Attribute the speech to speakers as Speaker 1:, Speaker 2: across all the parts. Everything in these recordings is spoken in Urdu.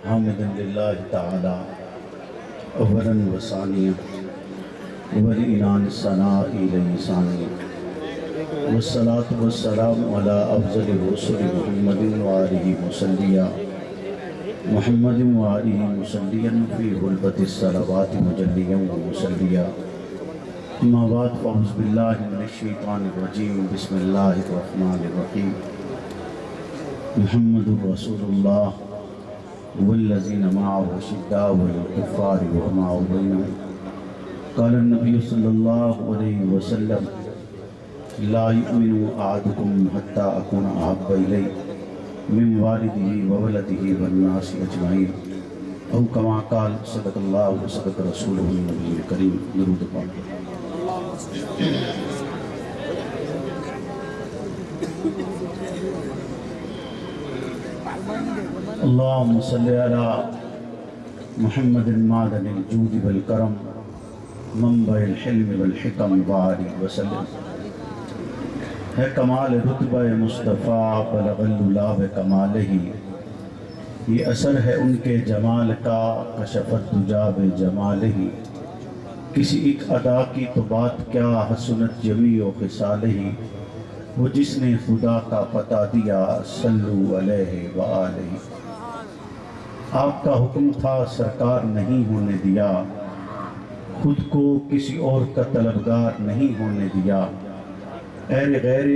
Speaker 1: حامدا للہ تعالی اولا و ثانیا ولعنان ثناء الیہ ثانیا والصلاة والسلام علی افضل رسل محمد وآلہ مسلیا محمد وآلہ مسلیا فی غلبت الصلوات مجلیا ومسلیا اما بعد فاعوذ باللہ من الشیطان الرجیم بسم اللہ الرحمن الرحیم محمد رسول اللہ والذین معه شداء والکفار رحماء بینہم قال النبی صلی اللہ علیہ وسلم لا یؤمن احدکم حتی اکون احب الیہ من والدہ وولدہ والناس اجمعین او کما قال صدق اللہ وصدق رسولہ النبی الکریم درود پاک اللہم صلی علی محمد معدن الجود والکرم منبع الحلم والحکم وآلہ وسلم ہے کمال رتبہ مصطفیٰ بلغ اللہ کمالہ یہ اثر ہے ان کے جمال کا کشفت دجاب جمالہ کسی ایک ادا کی تو بات کیا حسنت جمیع و خصالہ وہ جس نے خدا کا پتہ دیا صلو علیہ وآلہ آپ کا حکم تھا سرکار نہیں ہونے دیا خود کو کسی اور کا طلبگار نہیں ہونے دیا اہل غیر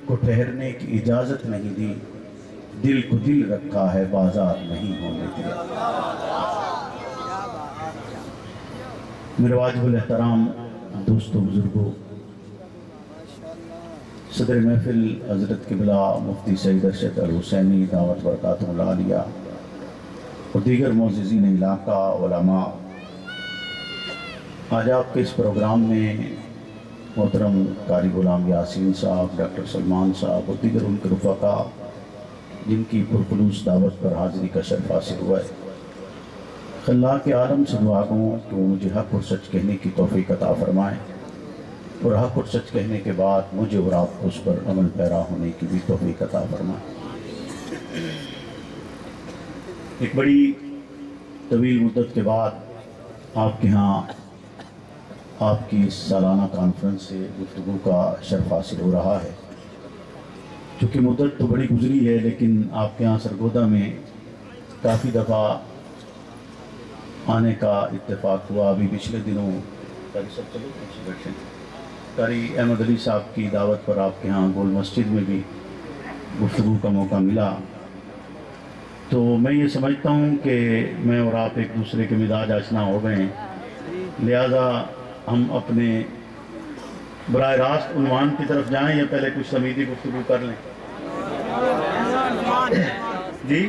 Speaker 1: کو ٹھہرنے کی اجازت نہیں دی دل کو دل رکھا ہے بازار نہیں ہونے دیا میرے واجب الاحترام دوستو بزرگوں صدر محفل حضرت قبلہ مفتی سید ارشد الحسینی دعوت برکاتہ العالیہ اور دیگر معززین علاقہ علماء آج آپ کے اس پروگرام میں محترم قاری غلام یاسین صاحب ڈاکٹر سلمان صاحب اور دیگر ان کے رفقا جن کی پرخلوص دعوت پر حاضری کا شرف حاصل ہوا ہے اللہ کے عالم سے دعا گوں کہ وہ مجھے حق اور سچ کہنے کی توفیق عطا فرمائیں اور حق اور سچ کہنے کے بعد مجھے اور آپ کو اس پر عمل پیرا ہونے کی بھی توفیق عطا فرمائیں ایک بڑی طویل مدت کے بعد آپ کے ہاں آپ کی سالانہ کانفرنس سے گفتگو کا شرف حاصل ہو رہا ہے چونکہ مدت تو بڑی گزری ہے لیکن آپ کے ہاں سرگودا میں کافی دفعہ آنے کا اتفاق ہوا ابھی پچھلے دنوں قاری احمد علی صاحب کی دعوت پر آپ کے ہاں گول مسجد میں بھی گفتگو کا موقع ملا تو میں یہ سمجھتا ہوں کہ میں اور آپ ایک دوسرے کے مزاج آشنا ہو گئے ہیں لہذا ہم اپنے براہ راست عنوان کی طرف جائیں یا پہلے کچھ سمیتی گفتگو کر لیں جی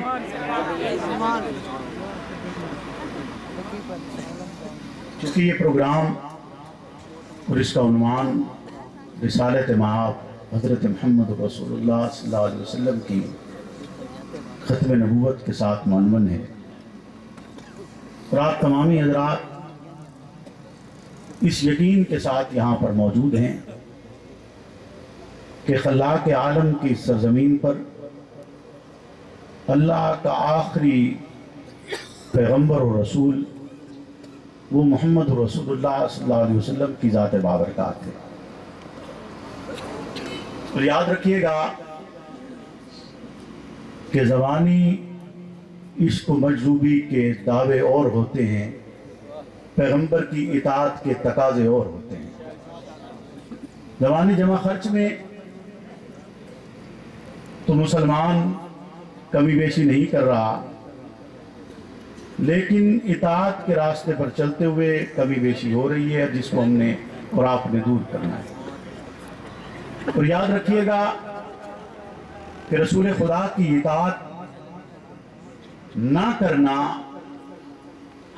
Speaker 1: چونکہ یہ پروگرام اور اس کا عنوان رسالت مآب حضرت محمد رسول اللہ صلی اللہ علیہ وسلم کی ختم نبوت کے ساتھ منون ہے اور آپ تمامی حضرات اس یقین کے ساتھ یہاں پر موجود ہیں کہ خلاق عالم کی سرزمین پر اللہ کا آخری پیغمبر و رسول وہ محمد رسول اللہ صلی اللہ علیہ وسلم کی ذات بابرکات ہے اور یاد رکھیے گا کہ زبانی عشق و مجذوبی کے دعوے اور ہوتے ہیں پیغمبر کی اطاعت کے تقاضے اور ہوتے ہیں زبانی جمع خرچ میں تو مسلمان کمی بیشی نہیں کر رہا لیکن اطاعت کے راستے پر چلتے ہوئے کمی بیشی ہو رہی ہے جس کو ہم نے اور آپ نے دور کرنا ہے اور یاد رکھیے گا کہ رسول خدا کی اطاعت نہ کرنا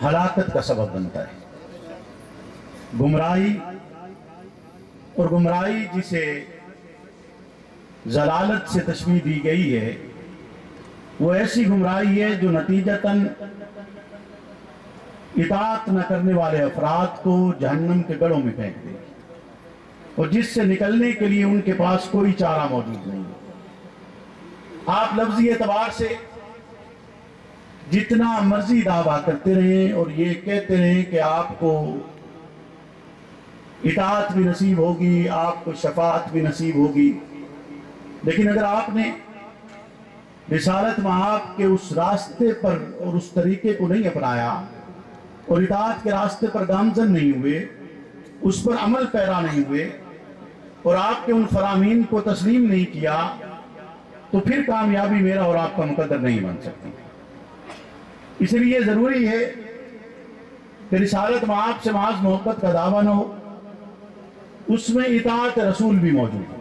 Speaker 1: ہلاکت کا سبب بنتا ہے گمراہی اور گمراہی جسے ضلالت سے تشبیہ دی گئی ہے وہ ایسی گمراہی ہے جو نتیجتاً اطاعت نہ کرنے والے افراد کو جہنم کے گڑھوں میں پھینک دے اور جس سے نکلنے کے لیے ان کے پاس کوئی چارہ موجود نہیں ہے۔ آپ لفظی اعتبار سے جتنا مرضی دعویٰ کرتے رہیں اور یہ کہتے رہیں کہ آپ کو اطاعت بھی نصیب ہوگی، آپ کو شفاعت بھی نصیب ہوگی، لیکن اگر آپ نے رسالت مآب کے اس راستے پر اور اس طریقے کو نہیں اپنایا اور اطاعت کے راستے پر گامزن نہیں ہوئے، اس پر عمل پیرا نہیں ہوئے اور آپ کے ان فرامین کو تسلیم نہیں کیا، تو پھر کامیابی میرا اور آپ کا مقدر نہیں بن سکتی۔ اس لیے ضروری ہے کہ رسالت مآب سے محض محبت کا دعویٰ نہ ہو، اس میں اطاعت رسول بھی موجود ہے۔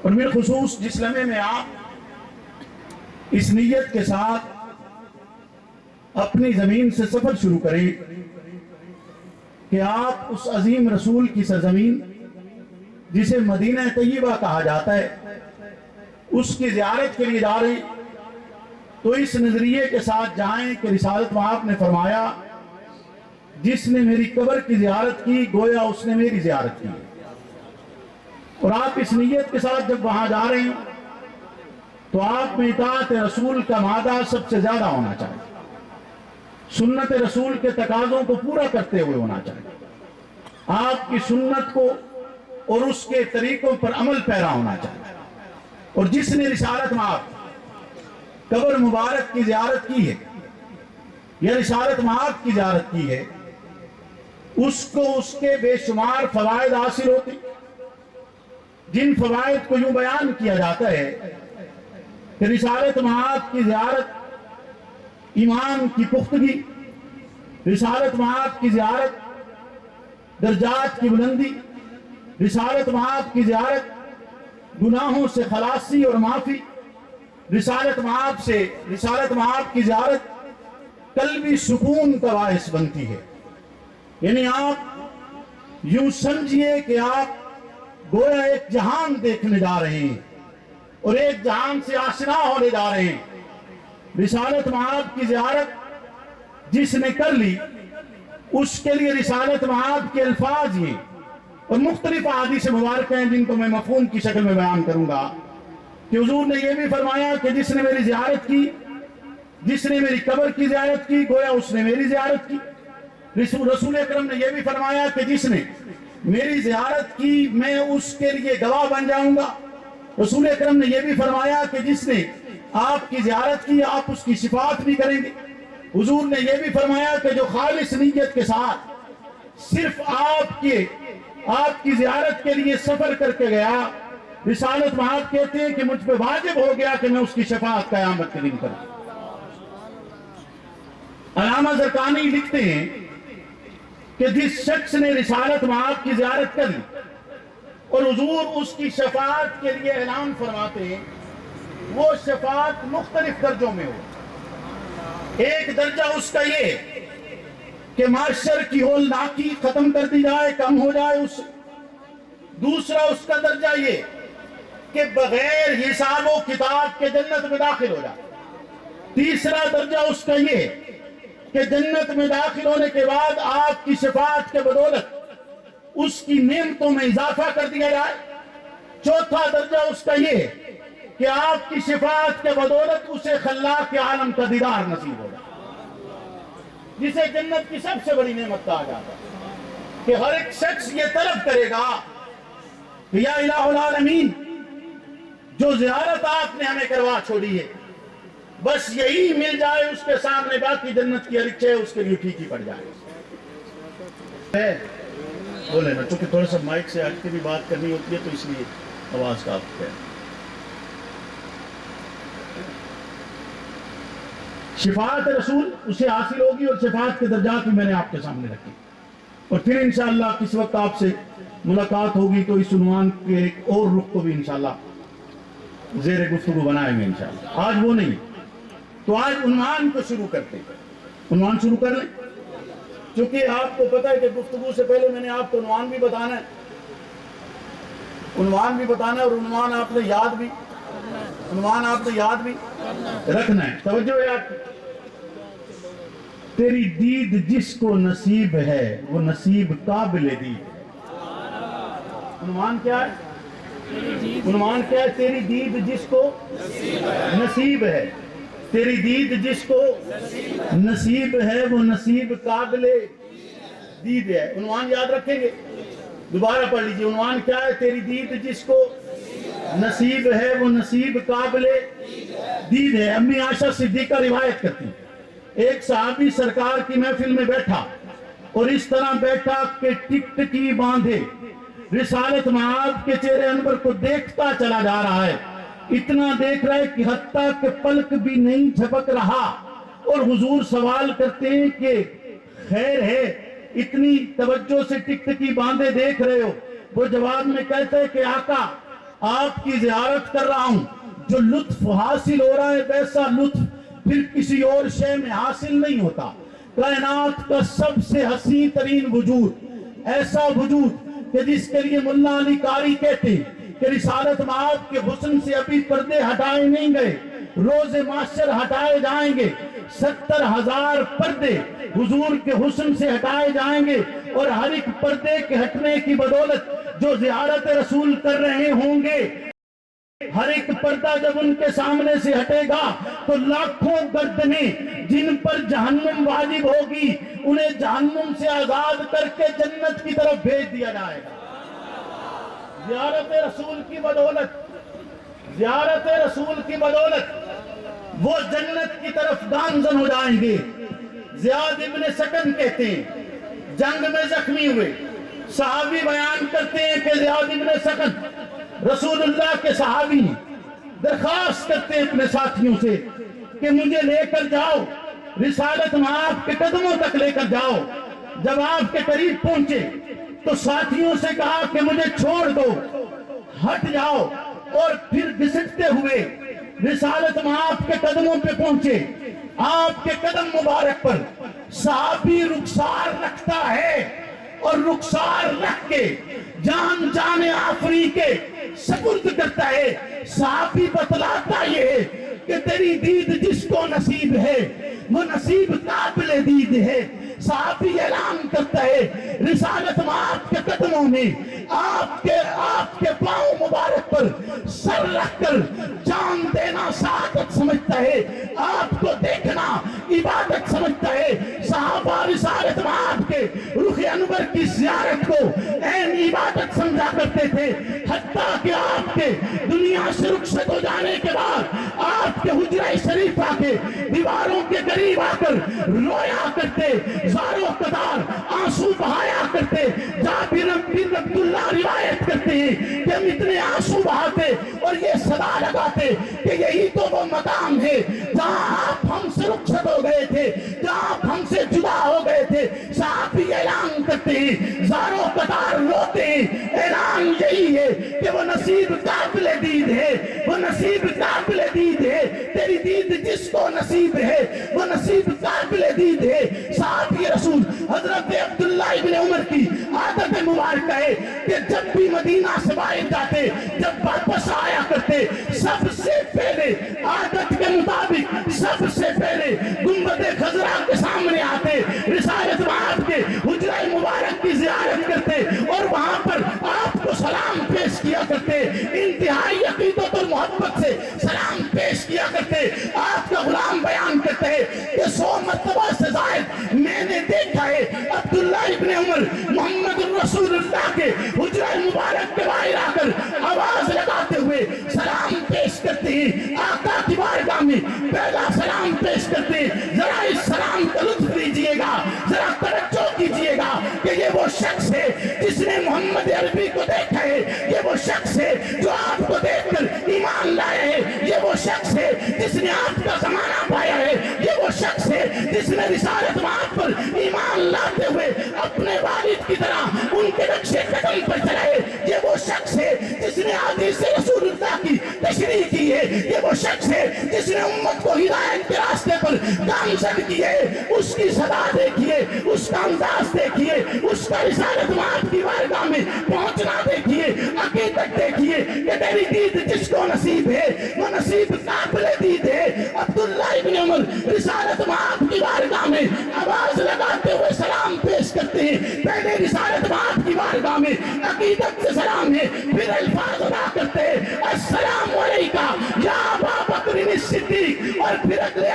Speaker 1: اور بالخصوص جس لمحے میں آپ اس نیت کے ساتھ اپنی زمین سے سفر شروع کریں کہ آپ اس عظیم رسول کی سرزمین جسے مدینہ طیبہ کہا جاتا ہے اس کی زیارت کے لیے جا رہے ہیں، تو اس نظریے کے ساتھ جائیں کہ رسالت مآب نے فرمایا جس نے میری قبر کی زیارت کی گویا اس نے میری زیارت کی، اور آپ اس نیت کے ساتھ جب وہاں جا رہے ہیں تو آپ میں اطاعت رسول کا مادہ سب سے زیادہ ہونا چاہیے، سنت رسول کے تقاضوں کو پورا کرتے ہوئے ہونا چاہیے، آپ کی سنت کو اور اس کے طریقوں پر عمل پیرا ہونا چاہیے۔ اور جس نے رسالت مآب قبر مبارک کی زیارت کی ہے یا رسالت مآب کی زیارت کی ہے، اس کو اس کے بے شمار فوائد حاصل ہوتے، جن فوائد کو یوں بیان کیا جاتا ہے کہ رسالت مآب کی زیارت ایمان کی پختگی، رسالت مآب کی زیارت درجات کی بلندی، رسالت مآب کی زیارت گناہوں سے خلاصی اور معافی، رسالت مآب کی زیارت قلبی سکون کا باعث بنتی ہے۔ یعنی آپ یوں سمجھیے کہ آپ گویا ایک جہان دیکھنے جا رہے ہیں اور ایک جہان سے آشنا ہونے جا رہے ہیں۔ رسالت مآب کی زیارت جس نے کر لی اس کے لیے رسالت مآب کے الفاظ یہ اور مختلف احادیث مبارکہ ہیں جن کو میں مفہوم کی شکل میں بیان کروں گا کہ حضور نے یہ بھی فرمایا کہ جس نے میری زیارت کی، جس نے میری قبر کی زیارت کی گویا اس نے میری زیارت کی۔ رسول اکرم نے یہ بھی فرمایا کہ جس نے میری زیارت کی میں اس کے لیے گواہ بن جاؤں گا۔ رسول اکرم نے یہ بھی فرمایا کہ جس نے آپ کی زیارت کی آپ اس کی شفاعت بھی کریں گے۔ حضور نے یہ بھی فرمایا کہ جو خالص نیت کے ساتھ صرف آپ کی زیارت کے لیے سفر کر کے گیا، رسالت مآب کہتے ہیں کہ مجھ پہ واجب ہو گیا کہ میں اس کی شفاعت قیامت کے دن کروں۔ علامہ زرقانی لکھتے ہیں کہ جس شخص نے رسالت مآب کی زیارت کر لی اور حضور اس کی شفاعت کے لیے اعلان فرماتے ہیں، وہ شفاعت مختلف درجوں میں ہو۔ ایک درجہ اس کا یہ کہ معاشر کی ہولناکی ختم کر دی جائے، کم ہو جائے اس سے۔ دوسرا اس کا درجہ یہ کہ بغیر حساب و کتاب کے جنت میں داخل ہو جائے۔ تیسرا درجہ اس کا یہ کہ جنت میں داخل ہونے کے بعد آپ کی شفاعت کے بدولت اس کی نعمتوں میں اضافہ کر دیا جائے۔ چوتھا درجہ اس کا یہ کہ آپ کی شفاعت کے بدولت اسے خلاق کے عالم کا دیدار نصیب ہو جائے، جسے جنت کی سب سے بڑی نعمت کہا جاتا ہے کہ ہر ایک شخص یہ طلب کرے گا کہ یا الہ العالمین، جو زیارت آپ نے ہمیں کروا چھوڑی ہے بس یہی مل جائے، اس کے سامنے باقی جنت کی اچھے اس کے لیے ٹھیک ہی پڑ جائے۔ بولے نا، چونکہ تھوڑا سا مائک سے ہٹ کے بھی بات کرنی ہوتی ہے تو اس لیے آواز کا آپ ہے۔ شفاعت رسول اسے حاصل ہوگی اور شفاعت کے درجات بھی میں نے آپ کے سامنے رکھے، اور پھر انشاءاللہ کس وقت آپ سے ملاقات ہوگی تو اس عنوان کے ایک اور رخ کو بھی انشاءاللہ زیر گفتگو بنائیں گے انشاءاللہ۔ آج وہ نہیں، تو آج عنوان کو شروع کرتے ہیں۔ عنوان شروع کر لیں، چونکہ آپ کو پتہ ہے کہ گفتگو سے پہلے میں نے آپ کو عنوان بھی بتانا ہے، اور عنوان آپ نے یاد بھی رکھنا ہے۔ توجہ ہے آپ کی؟ تیری دید جس کو نصیب ہے وہ نصیب قابل دید ہے۔ عنوان کیا ہے؟ تیری دید جس کو نصیب ہے تیری دید جس کو نصیب ہے وہ نصیب قابل دید ہے. عنوان یاد رکھیں گے؟ دوبارہ پڑھ لیجئے. عنوان کیا ہے؟ تیری دید جس کو نصیب ہے وہ نصیب قابل دید ہے. امی عائشہ صدیقہ روایت کرتی ہیں ایک صحابی سرکار کی محفل میں بیٹھا اور اس طرح بیٹھا کہ ٹکٹکی باندھے رسالت معاد کے چہرے انور کو دیکھتا چلا جا رہا ہے. اتنا دیکھ رہا ہے کہ حتیٰ کہ پلک بھی نہیں جھپک رہا. اور حضور سوال کرتے ہیں کہ خیر ہے، اتنی توجہ سے ٹکٹکی باندھے دیکھ رہے ہو؟ وہ جواب میں کہتا ہے کہ آقا آپ کی زیارت کر رہا ہوں. جو لطف حاصل ہو رہا ہے ویسا لطف پھر کسی اور شے میں حاصل نہیں ہوتا. کائنات کا سب سے حسین ترین وجود، ایسا وجود کہ جس کے لیے ملا علی قاری کہتے ہیں کہ رسالت معاد کے حسن سے ابھی پردے ہٹائے نہیں گئے، روز معاشر ہٹائے جائیں گے. 70,000 پردے حضور کے حسن سے ہٹائے جائیں گے، اور ہر ایک پردے کے ہٹنے کی بدولت جو زیارت رسول کر رہے ہوں گے، ہر ایک پردہ جب ان کے سامنے سے ہٹے گا تو لاکھوں گردنیں جن پر جہنم واجب ہوگی انہیں جہنم سے آزاد کر کے جنت کی طرف بھیج دیا جائے گا. زیارت رسول کی بدولت، زیارت رسول کی بدولت وہ جنت کی طرف گامزن ہو جائیں گے. زیاد ابن سکن کہتے ہیں جنگ میں زخمی ہوئے صحابی بیان کرتے ہیں کہ زیاد ابن سکن رسول اللہ کے صحابی درخواست کرتے ہیں اپنے ساتھیوں سے کہ مجھے لے کر جاؤ، رسالت معاد کے قدموں تک لے کر جاؤ. جب آپ کے قریب پہنچے تو ساتھیوں سے کہا کہ مجھے چھوڑ دو، ہٹ جاؤ. اور پھر گھسٹتے ہوئے رسالت معاد کے قدموں پہ پہنچے. آپ کے قدم مبارک پر صحابی رخسار رکھتا ہے اور رخسار رکھ کے جان جان آفری کے سپرد کرتا ہے. صحابی بتلاتا یہ ہے کہ تیری دید جس کو نصیب ہے وہ نصیب قابل دید ہے. صحابی اعلان کرتا ہے رسالت معاد کے قدموں میں آپ کے پاؤں مبارک پر سر رکھ کر جان دینا سعادت سمجھتا ہے، آپ کو دیکھنا عبادت سمجھتا ہے. صحابہ رسالت معاد کے رخ انور کی زیارت کو عین عبادت سمجھا کرتے تھے. حتیٰ کہ آپ کے دنیا سے رخصت ہو جانے کے بعد آپ کے حجرہ شریفہ کے دیواروں کے قریب آ کر رویا کرتے، زاروں قطار آنسو بہایا کرتے. جابر بن عبداللہ روایت کرتے ہیں کہ ہم اتنے آنسو بہاتے اور یہ صدا لگاتے کہ یہی تو وہ مقام ہے جہاں آپ ہم سے رخصت ہو گئے تھے، جہاں آپ ہم سے جدا ہو گئے تھے. صحابی اعلان کرتے ہیں، زاروں قطار روتے ہیں. اعلان یہی ہے کہ وہ نصیب قابل دید ہے، وہ نصیب قابل دید ہے. تیری دید جس کو نصیب ہے وہ نصیب قابل دید ہے. صحابی رسول حضرت عبداللہ ابن عمر کی عادت مبارکہ ہے کہ جب بھی مدینہ سے باہر جاتے، جب واپس آیا کرتے، سب سے پہلے عادت کے مطابق سب سے پہلے گنبد خضرا کے سامنے آتے، رسالت معاد کے حجرہ مبارک کی زیارت کرتے اور وہاں پر آپ کو سلام پیش کیا کرتے. انتہائی عقیدت اور محبت سے سلام پیش کیا کرتے. آپ کا غلام بیان کرتے ہیں کہ 100 مرتبہ سے زائد میں نے دیکھا ہے عبداللہ ابن عمر محمد رسول اللہ کے حجرہ مبارک کے باہر آ کر آواز لگاتے ہوئے سلام پیش کرتے ہیں. آقا کی بارگاہ میں پہلا سلام پیش کرتے ہیں. ذرا اس سلام کا لطف لیجئے گا، ذرا توجہ کیجئے گا کہ یہ وہ شخص ہے جس نے محمد عربی کو دیکھا ہے، یہ وہ شخص ہے جو آپ کو دیکھ کر ایمان لائے ہے، یہ وہ شخص ہے جس نے آپ کا زمانہ پایا ہے، یہ وہ شخص ہے جس نے رسالت معاد پر ایمان لاتے ہوئے اپنے والد کی طرح ان کے نقش قدم پر چلائے. یہ وہ شخص ہے جس نے حدیث رسول اللہ کی تشریح کی ہے، یہ وہ شخص ہے جس نے امت کو ہدایت کے راستے پر گامزن کی ہے. اس کی صدا دیکھیے، اس کا انداز دیکھیے، اس کا رسالت معاد کی بارگاہ میں پہنچنا دیکھیے، عقیدت دیکھیے کہ تیری دید جس کو نصیب ہے وہ نصیب قابل دید ہے. عبداللہ ابن عمر رسالت معاد کی بارگاہ میں آواز لگاتے ہوئے سلام پیش کرتے ہیں. پہلے رسالت معاد کی بارگاہ میں عقیدت سے سلام ہے، پھر الفاظ ادا کرتے ہیں السلام علیکہ یا ابا بکر الصدیق، اور پھر اگلے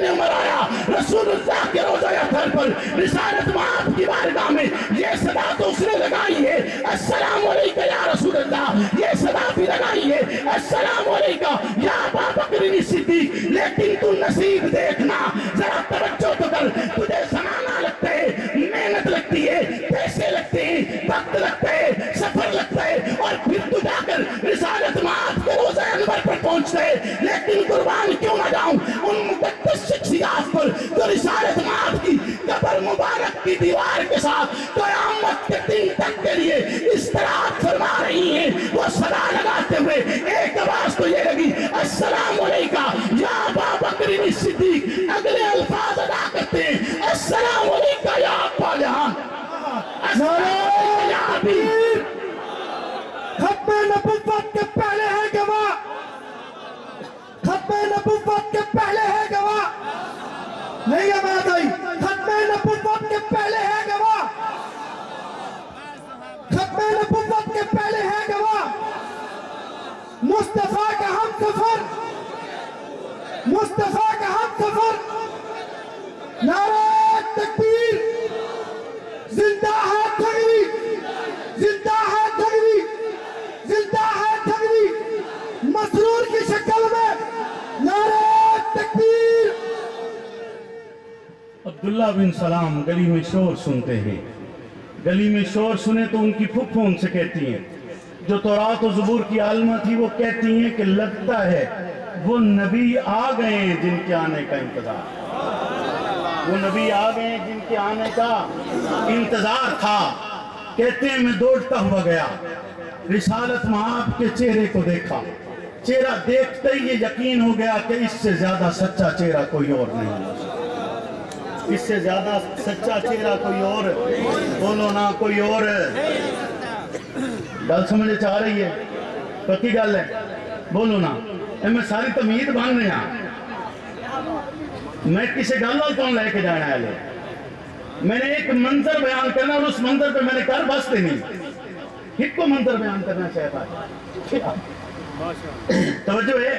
Speaker 1: ابن عمر آیا رسول اللہ کے روضہ اطہر پر رسالت مآب کی بارگاہ میں، یہ صدا تو اس نے لگائی ہے السلام علیکہ یا رسول اللہ، یہ صدا بھی لگائی ہے السلام علیکہ یا ابا بکر صدیق، لیکن تو نصیب دیکھنا، ذرا توجہ تو کر، تجھے زمانہ لگتا ہے، محنت لگتی ہے، پیسے لگتے ہیں، وقت لگتا ہے، سفر لگتا ہے، اور پھر تو جا کر رسالت مآب کے روضہ انور پر پہنچتا ہے، لیکن قربان کیوں نہ جاؤں ان مقدس شخصیات پر جو رسالت مآب کی قبر مبارک کی دیوار کے ساتھ قیامت کے دن تک کے لیے استراحت فرما رہی ہیں، وہ صدا لگاتے ہوئے ایک آواز تو یہ لگی السلام علیکہ یا ابا بکر صدیق، اگلے الفاظ ادا کرتے ہیں السلام علیکہ یا ابا جہان، السلام علیکہ یا حبیب۔
Speaker 2: ختم نبوت کے پہلے ہے گواہ، ختم نبوت کے پہلے ہے گواہ، نہیں ہے بات آئی، ختم نبوت کے پہلے ہے گواہ، ختم نبوت کے پہلے ہے گواہ، مصطفیٰ کا ہم سفر، مصطفیٰ کا ہم سفر، نعرہ تکبیر، زندہ ہے تھگری، زندہ ہے تھگری، زندہ ہے تھگری، مسرور کی شکل میں، نعرہ تکبیر۔
Speaker 1: عبداللہ بن سلام گلی میں شور سنتے ہیں، گلی میں شور سنے تو ان کی پھپھو ان سے کہتی ہیں، جو تورات و زبور کی عالمہ تھی وہ کہتی ہیں کہ لگتا ہے وہ نبی آ گئے ہیں جن کے آنے کا انتظار، وہ نبی آ گئے ہیں جن کے آنے کا انتظار تھا۔ کہتے ہیں میں دوڑتا ہوا گیا، رسالت مآب کے چہرے کو دیکھا، چہرہ دیکھتے ہی یہ یقین ہو گیا کہ اس سے زیادہ سچا چہرہ کوئی اور نہیں ہے، اس سے زیادہ سچا چہرہ کوئی اور، بولو نا کوئی اور۔ گل سمجھے چاہ رہی ہے؟ پکی گل ہے، بولو نا، میں ساری تمید بن رہا، میں کسی گل وال کون لے کے جانا ہے، میں نے ایک منظر بیان کرنا اور اس منظر پہ میں نے کر بستے نہیں، ایک کو منظر بیان کرنا چاہتا ہے، توجہ ہے،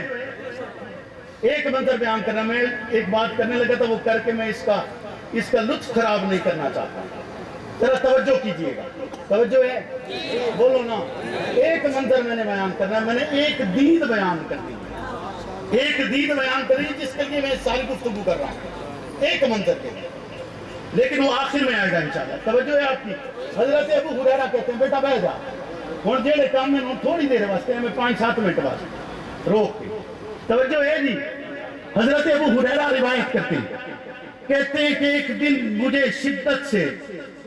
Speaker 1: ایک منظر بیان کرنا، میں ایک بات کرنے لگا تھا وہ کر کے میں اس کا لطف خراب نہیں کرنا چاہتا، ذرا توجہ کیجئے گا، توجہ ہے، بولو نا، ایک منظر میں نے بیان کرنا، میں نے ایک دید بیان کرنی، ایک دید بیان کرنی جس کے لیے میں ساری گفتگو کر رہا ہوں، ایک منظر کے لیے، لیکن وہ آخر میں آئے گا انشاءاللہ، توجہ ہے آپ کی۔ حضرت ابو ہریرہ کہتے ہیں بیٹا بیٹھ جا، اور جیڑے کام میں تھوڑی دیر واسطے میں 5-7 منٹ واسطے روک کے، توجہ ہے جی۔ حضرت ابو ہریرہ روایت کرتے ہیں، کہتے ہیں کہ ایک دن مجھے شدت سے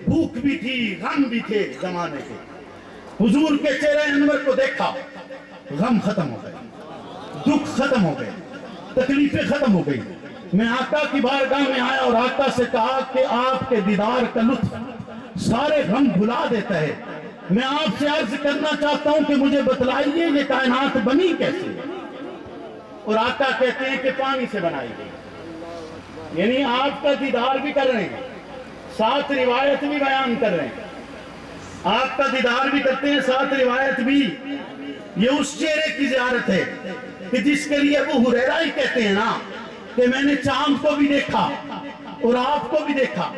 Speaker 1: بھوک بھی تھی، غم بھی تھے زمانے کے، حضور کے چہرے انور کو دیکھا، غم ختم ہو گئے، دکھ ختم ہو گئے، تکلیفیں ختم ہو گئی، میں آقا کی بارگاہ میں آیا اور آقا سے کہا کہ آپ کے دیدار کا لطف سارے غم بھلا دیتا ہے، میں آپ سے عرض کرنا چاہتا ہوں کہ مجھے بتلائیے یہ کائنات بنی کیسے، اور آقا کہتے ہیں کہ پانی سے بنائی گئی، یعنی آپ کا دیدار بھی کر رہے ہیں، ساتھ روایت بھی بیان کر رہے ہیں، آپ کا دیدار بھی کرتے ہیں، ساتھ روایت بھی، یہ اس چہرے کی زیارت ہے کہ جس کے لیے ابو ہریرہ ہی کہتے ہیں نا کہ میں نے چاند کو بھی دیکھا اور آپ کو بھی دیکھا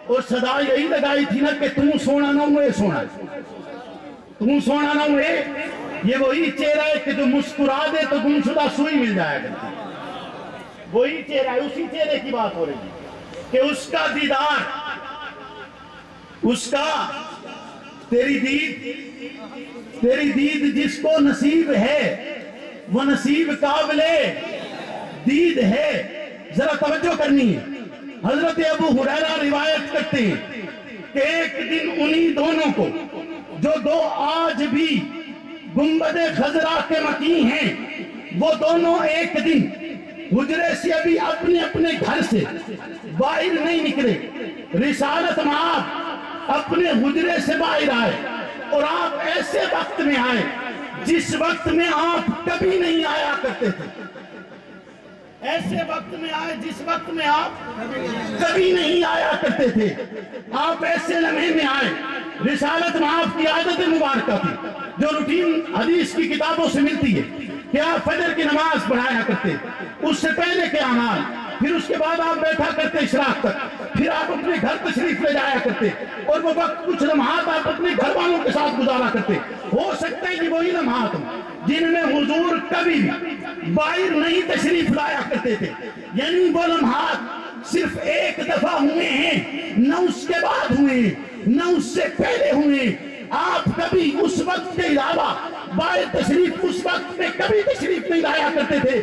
Speaker 1: اور صدا یہی لگائی تھی نا کہ تم سونا نہ ہوئے سونا، تم سونا نہ ہوئے، یہ وہی چہرہ ہے کہ جو مسکرا دے تو گمشدہ سوئی مل جائے گا، وہی چہرہ ہے، اسی چہرے کی بات ہو رہی ہے کہ اس کا دیدار، اس کا تیری دید جس کو نصیب ہے وہ نصیب قابل دید ہے، ذرا توجہ کرنی ہے۔ حضرت ابو ہریرہ روایت کرتے ہیں کہ ایک دن انہی دونوں کو جو دو آج بھی گنبد خضرا کے مکین ہیں، وہ دونوں ایک دن حجرے سے ابھی اپنے اپنے گھر سے باہر نہیں نکلے، رسالت مآب اپنے حجرے سے باہر آئے اور آپ ایسے وقت میں آئے جس وقت میں آپ کبھی نہیں آیا کرتے تھے، ایسے وقت میں آئے جس وقت میں آپ کبھی نہیں آیا کرتے تھے، آپ ایسے لمحے میں آئے، رسالت مآب کی عادت مبارکہ تھی جو روٹین حدیث کی کتابوں سے ملتی ہے کہ آپ فجر کی نماز پڑھایا کرتے، اس سے پہلے کے اعمال، پھر اس کے بعد آپ بیٹھا کرتے اشراق تک، پھر آپ اپنے گھر تشریف لے جایا کرتے، اور وہ وقت کچھ لمحات آپ اپنے گھر والوں کے ساتھ گزارا کرتے. ہو سکتا ہے کہ وہی لمحات ہوں جن میں حضور کبھی باہر نہیں تشریف لایا کرتے تھے. یعنی وہ لمحات صرف ایک دفعہ ہوئے ہیں، نہ اس کے بعد ہوئے ہیں، نہ اس سے پہلے ہوئے ہیں. آپ کبھی اس وقت کے علاوہ باہر تشریف اس وقت میں کبھی تشریف نہیں لایا کرتے تھے.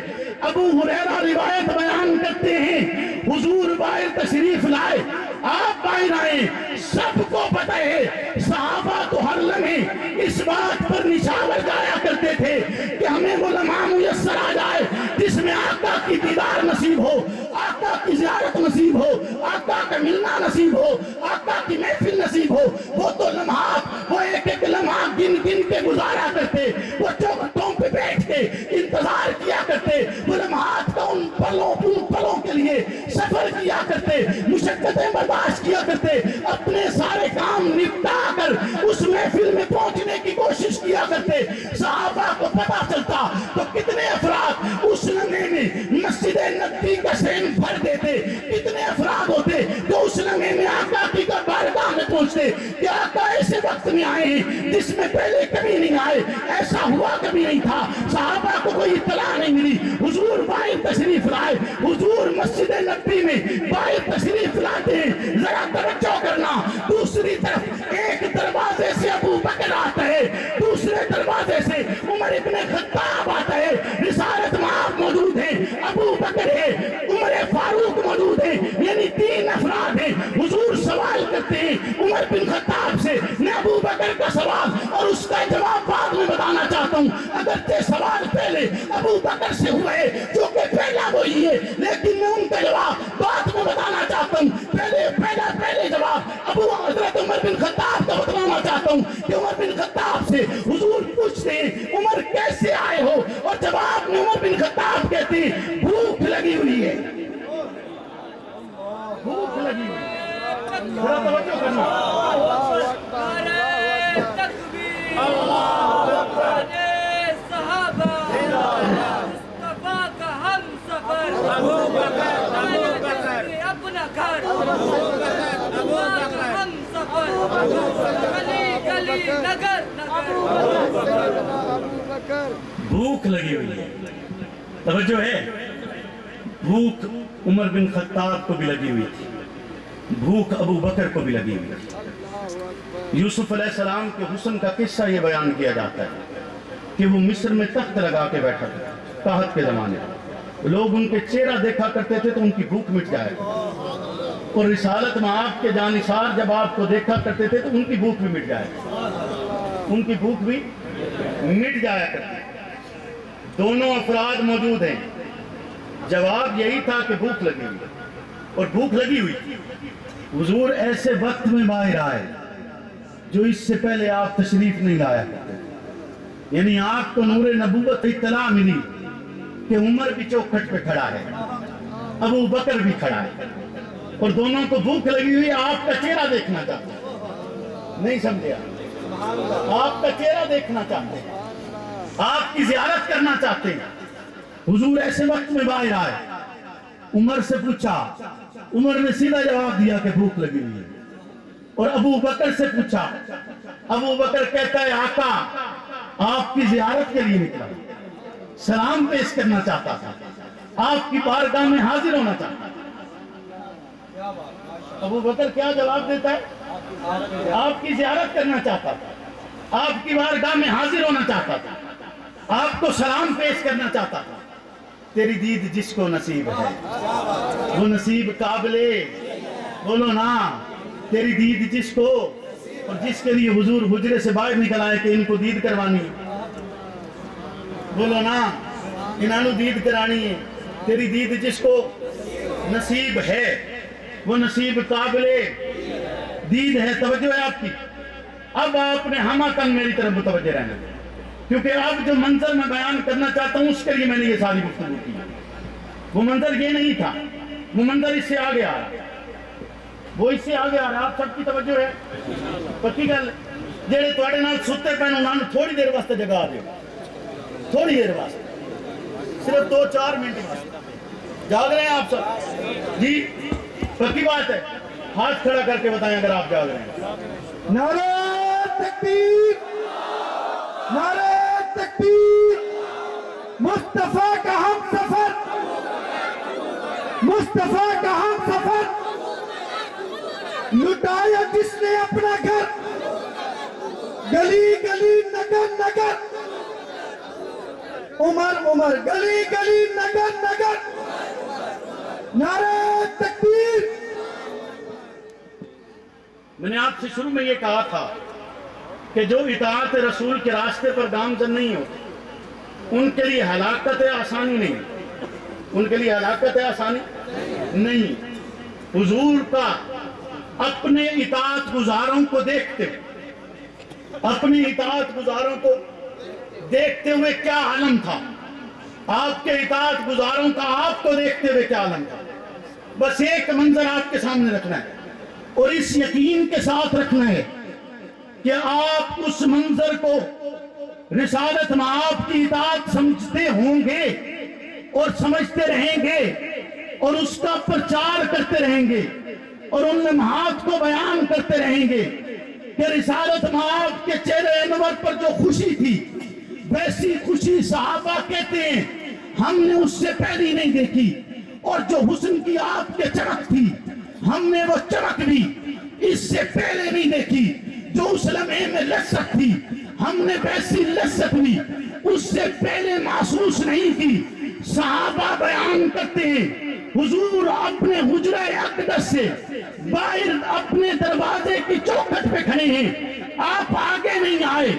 Speaker 1: ابو ہریرہ روایت بیان کرتے ہیں حضور باہر تشریف لائے، آپ باہر آئے، سب کو پتہ ہے، صحابہ تو ہر لمحے اس بات پر نشاور جایا کرتے تھے کہ ہمیں وہ لمحہ میسر آ جائے جس میں آقا کی دیدار نصیب ہو، آقا کی زیارت نصیب ہو، آقا کا ملنا نصیب ہو، آقا کی محفل نصیب ہو. وہ تو لمحات، وہ ایک ایک لمحہ گن گن کے گزارا کرتے، وہ چوکھٹوں پہ بیٹھ کے انتظار کیا کرتے، وہ لمحات کا ان پلوں کے لیے سفر کیا کرتے، مشقتیں برداشت کیا کرتے، اپنے سارے کام نپٹا کر اس محفل میں پہنچنے کی کوشش کیا کرتے. صحابہ کو پتا چلتا تو کتنے افراد اس لمحے میں مسجد نبوی کا سین بھر دیتے، کتنے افراد ہوتے جو اس لمحے میں آقا کی بارگاہ میں پہنچتے کہ آقا ایسے وقت میں آئے ہیں جس میں پہلے کبھی نہیں آئے، ایسا ہوا کبھی نہیں تھا. صحابہ کو کوئی اطلاع نہیں ملی، حضور باہر تشریف لائے، حضور مسجد نبوی میں باہر تشریف لاتے ہیں. ذرا توجہ کرنا، دوسری طرف ایک دروازے سے ابو بکر آتا ہے، دوسرے دروازے سے عمر ابن خطاب آتا ہے. رسالت مآب موجود ہیں، ابو بکر ہے، عمر فاروق موجود ہیں، یعنی تین افراد ہیں. حضور سوال کرتے ہیں عمر بن خطاب سے، میں ابو بکر کا سوال اور اس کا جواب بعد میں بتانا چاہتا ہوں. اگرچہ سوال پہلے ابو بکر سے ہوا ہے جو کہ پہلا وہی ہے، لیکن میں ان کا جواب بعد میں بتانا چاہتا ہوں. پہلے جواب ابو حضرت عمر بن خطاب کا بتلانا چاہتا ہوں کہ عمر بن خطاب سے حضور پوچھتے ہیں عمر کیسے آئے ہو، اور جواب میں عمر بن خطاب کہتے ہیں بھوک لگی ہوئی ہے. بھوک لگی ہوئی ہے. ذرا توجہ کرنا.
Speaker 3: اپنا گھر ہم سفر گلی نگر
Speaker 1: بھوک لگی ہوئی ہے. توجہ ہے، بھوک عمر بن خطاب کو بھی لگی ہوئی تھی، بھوک ابو بکر کو بھی لگی ہوئی تھی. یوسف علیہ السلام کے حسن کا قصہ یہ بیان کیا جاتا ہے کہ وہ مصر میں تخت لگا کے بیٹھا تھا. قحط کے زمانے میں لوگ ان کے چہرہ دیکھا کرتے تھے تو ان کی بھوک مٹ جائے گا، اور رسالت مآب کے جانثار جب آپ کو دیکھا کرتے تھے تو ان کی بھوک بھی مٹ جائے گا، ان کی بھوک بھی مٹ جایا کرتی. دونوں افراد موجود ہیں، جواب یہی تھا کہ بھوک لگی ہوئی، اور بھوک لگی ہوئی. حضور ایسے وقت میں باہر آئے جو اس سے پہلے آپ تشریف نہیں لایا کرتے، یعنی آپ کو نور نبوت اطلاع ملی کہ عمر بھی چوکھٹ پہ کھڑا ہے، ابو بکر بھی کھڑا ہے، اور دونوں کو بھوک لگی ہوئی. آپ کا چہرہ دیکھنا چاہتے ہیں، نہیں سمجھے؟ آپ کا چہرہ دیکھنا چاہتے ہیں، آپ کی زیارت کرنا چاہتے ہیں. حضور ایسے وقت میں باہر آئے، عمر سے پوچھا، عمر نے سیدھا جواب دیا کہ بھوک لگی ہوئی ہے. اور ابو بکر سے پوچھا، ابو بکر کہتا ہے آقا آپ کی زیارت کے لیے نکلا، سلام پیش کرنا چاہتا تھا، آپ کی بارگاہ میں حاضر ہونا چاہتا تھا. ابو بکر کیا جواب دیتا ہے؟ آپ کی زیارت کرنا چاہتا تھا، آپ کی بارگاہ میں حاضر ہونا چاہتا تھا، آپ کو سلام پیش کرنا چاہتا تھا. تیری دید جس کو نصیب ہے وہ نصیب قابلے، بولو نا، تیری دید جس کو، اور جس کے لیے حضور حجرے سے باہر نکل آئے کہ ان کو دید کروانی، بولو نا، انہوں دید کرانی ہے. تیری دید جس کو نصیب ہے وہ نصیب قابل دید ہے. توجہ ہے آپ کی. اب آپ نے ہماکن میری طرف متوجہ رہنا، کیونکہ اب جو منظر میں بیان کرنا چاہتا ہوں اس کے لیے میں نے یہ ساری گفتگو کی. وہ منظر یہ نہیں تھا، وہ منظر اس سے آگے آ رہا، وہ اس سے آگے آ رہا. آپ سب کی توجہ ہے؟ پکی گل، جڑے تواڈے نال ستے پین انہاں نوں تھوڑی دیر واسطے جگا دیو، تھوڑی دیر واسطے، صرف 2-4 منٹ واسطے جاگ رہے ہیں آپ سب؟ جی پکی بات ہے، ہاتھ کھڑا کر کے بتائیں اگر آپ جاگ رہے ہیں۔
Speaker 2: نعرہ تکبیر، نعرہ تکبیر، مصطفیٰ کا ہم سفر، مصطفیٰ کا ہم سفر، لٹایا جس نے اپنا گھر، گلی گلی نگر نگر، عمر عمر گلی گلی نگر نگر، نعرہ تکبیر۔
Speaker 1: میں نے آپ سے شروع میں یہ کہا تھا کہ جو اطاعت رسول کے راستے پر گامزن نہیں ہوتے ان کے لیے ہلاکت آسانی نہیں، ان کے لیے ہلاکت آسانی نہیں۔ حضور کا اپنے اطاعت گزاروں کو دیکھتے اپنی اطاعت گزاروں کو دیکھتے ہوئے کیا عالم تھا، آپ کے اطاعت گزاروں کا آپ کو دیکھتے ہوئے کیا عالم تھا۔ بس ایک منظر آپ کے سامنے رکھنا ہے اور اس یقین کے ساتھ رکھنا ہے کہ آپ اس منظر کو رسالت میں آپ کی اطاعت سمجھتے ہوں گے اور سمجھتے رہیں گے اور اس کا پرچار کرتے رہیں گے اور ان لمحات کو بیان کرتے رہیں گے کہ رسالت میں آپ کے چہرے انور پر جو خوشی تھی ویسی خوشی صحابہ کہتے ہیں ہم نے اس سے پہلی نہیں دیکھی، اور جو حسن کی آپ کے چمک تھی ہم نے وہ چمک بھی اس سے پہلے نہیں دیکھی، جو اس لمحے میں لذت تھی ہم نے ویسی لذت بھی اس سے پہلے محسوس نہیں کی۔ صحابہ بیان کرتے ہیں حضور اپنے حجرہ اقدس سے باہر اپنے دروازے کی چوکھٹ پہ کھڑے ہیں، آپ آگے نہیں آئے،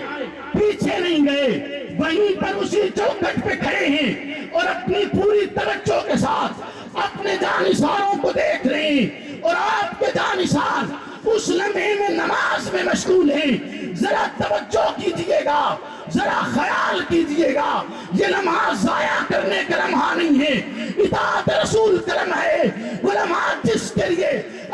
Speaker 1: پیچھے نہیں گئے، وہیں پر اسی چوکھٹ پہ کھڑے ہیں اور اپنی پوری توجہ کے ساتھ اپنے جانثاروں کو دیکھ رہے ہیں، اور آپ کے جانثار اس لمحے میں نماز میں مشغول ہیں۔ ذرا توجہ کیجئے گا، ذرا خیال کیجئے گا، یہ لمحہ ضائع کرنے کا لمحہ نہیں ہے، اطاعت رسول کا لمحہ ہے، وہ لمحہ جس کے لیے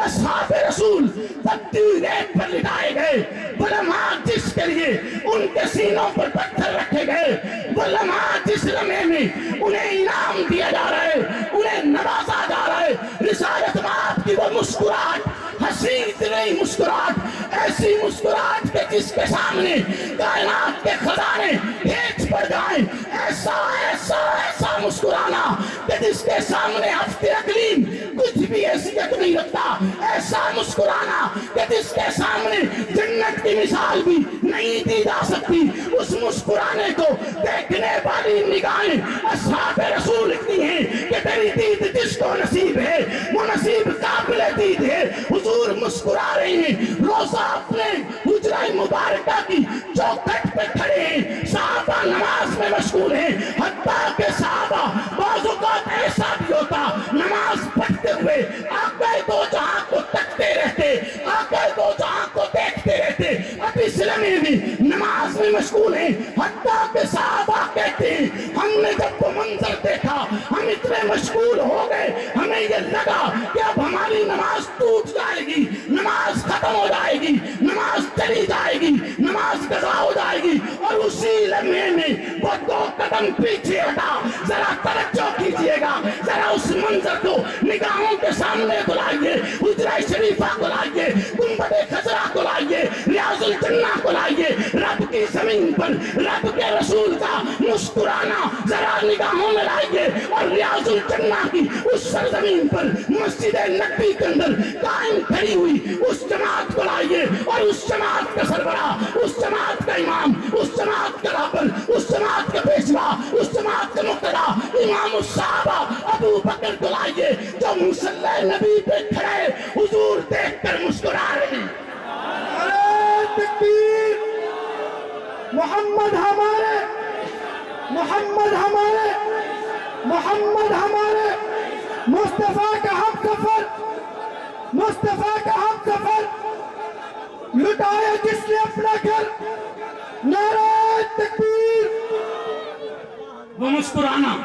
Speaker 1: اصحاب رسول تپتی ہوئی ریت پر لٹائے گئے، وہ لمحہ جس کے لیے ان کے سینوں پر پتھر رکھے گئے، وہ لمحہ جس لمحے میں انہیں انعام دیا جا رہا ہے، انہیں نوازا جا رہا ہے۔ رسالت میں آپ کی وہ مسکراہٹ حسین نہیں مسکراہٹ، ایسی مسکراہٹ کہ جس کے سامنے کائنات کے خزانے ہیچ پڑ جائیں، ایسا ایسا ایسا مسکرانا کہ جس کے سامنے ہفت اقلیم کچھ بھی حیثیت نہیں رکھتا، ایسا مسکرانا کہ جس کے سامنے جنت کی مثال بھی نہیں دی جا سکتی۔ اس مسکرانے کو دیکھنے والی نگاہیں اصحاب رسول اتنی ہیں کہ تیری دید جس کو نصیب ہے وہ نصیب قابل دید ہے۔ حضور مسکرا رہے ہیں، روزہ اپنے حجرہ مبارکہ کی چوکھٹ پہ کھڑے ہیں، صحابہ نماز میں مشغول ہیں، حتیٰ کہ صحابہ بعض اوقات ایسا بھی ہوتا نماز پڑھتے ہوئے آقا دو جہاں کو تکتے رہتے، آقا دو جہاں کو دیکھتے رہتے، اب اس لمحے میں نماز میں مشغول ہیں، حتیٰ کہ صحابہ کہتے ہیں ہم نے جب وہ منظر دیکھا ہم اتنے مشغول ہو گئے، ہمیں یہ لگا کہ اب ہماری نماز ٹوٹ جائے گی، نماز ختم ہو جائے گی، نماز چلی جائے گی، نماز قضا ہو جائے گی، اور اسی لمحے میں وہ دو قدم پیچھے ہٹا۔ ذرا توجہ کیجئے گا، ذرا اس منظر کو نگاہوں کے سامنے کو لائیے، حجرہ شریفہ کو لائیے، گنبد خضرا کو لائیے، ریاض الجنہ کو لائیے، رب کی زمین پر رب کے رسول کا مسکرانا ذرا نگاہوں میں لائیے، اور ریاض الجنہ کی اس سرزمین پر مسجد نبی کے اندر قائم کھڑی ہوئی اس جماعت کو لائیے، اور اس جماعت کا سربراہ، اس جماعت کا امام، اس جماعت کا رہبر، اس جماعت کا پیشوا، اس جماعت کا مقتدا امام الصحابہ ابو بکر کو لائیے، جو مصلی نبی پہ کھڑے حضور دیکھ کر مسکرا رہے ہیں۔
Speaker 2: نعرہ تکبیر، محمد ہمارے، محمد ہمارے، محمد ہمارے، مصطفیٰ کا ہم سفر، مصطفیٰ کا ہم سفر، لٹایا جس نے اپنا گھر، نعرہ تکبیر۔
Speaker 1: وہ مسکرانا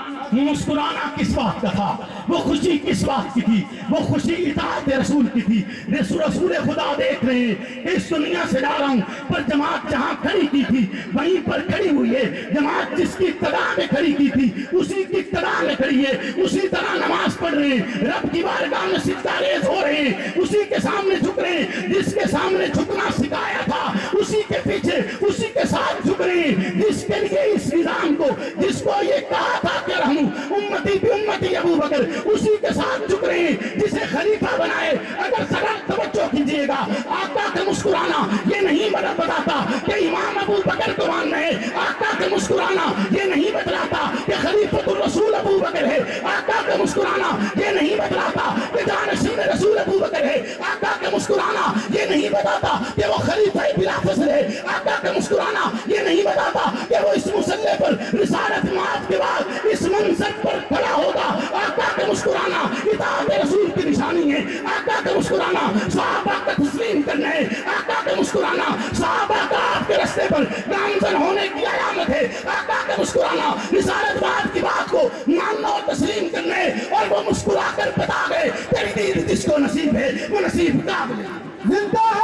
Speaker 1: مسکرانا کس بات کا تھا؟ وہ خوشی کس بات کی تھی؟ وہ خوشی اطاعت رسول کی تھی۔ رسول خدا دیکھ رہے ہیں اس دنیا سے جا رہا ہوں، پر جماعت جہاں کھڑی کی تھی وہیں پر کھڑی ہوئی ہے۔ جماعت جس کی ابتدا میں کھڑی کی تھی اسی کی ابتدا میں کھڑی ہے، اسی طرح نماز پڑھ رہے ہیں، رب کی بارگاہ میں سجدہ ریز ہو رہے ہیں، اسی کے سامنے جھک رہے ہیں جس کے سامنے جھکنا سکھایا تھا، اسی کے پیچھے اسی کے ساتھ جھک رہے ہیں جس کے لیے اس نظام کو، جس کو یہ کہا تھا کہ رہوں امتی بھی امتی ابو بکر، اسی کے ساتھ جھک رہے ہیں جسے خلیفہ بنائے۔ اگر ذرا توجہ کیجئے گا، آقا کا مسکرانا یہ نہیں بتاتا کہ امام ابو بکر کو ماننا ہے، آقا کا مسکرانا یہ نہیں بتلاتا کہ خلیفۃ الرسول ابو بکر ہے، آقا کا مسکرانا یہ نہیں بتلاتا کہ جانشین رسول ابو بکر ہے، آقا کا مسکرانا یہ نہیں بتاتا کہ وہ خلیفہ بلا فصل ہے، آقا کا مسکرانا یہ نہیں بتاتا کہ وہ اس مسلح پر رسالت معاد کے بعد اس منصب پر کھڑا ہوگا۔ آقا کا مسکرانا اطاعت رسول کی نشانی ہے، آقا کا مسکرانا صحابہ کا تسلیم کرنا ہے، آقا کا مسکرانا صحابہ کا آپ کے رستے پر گامزن ہونے کی علامت ہے، آقا کا مسکرانا رسالت بعد کی بات کو ماننا اور تسلیم کرنا ہے۔ اور وہ مسکرا کر بتا گئے تیری دید جس کو نصیب ہے وہ نصیب قابل ہے۔
Speaker 2: زندہ ہے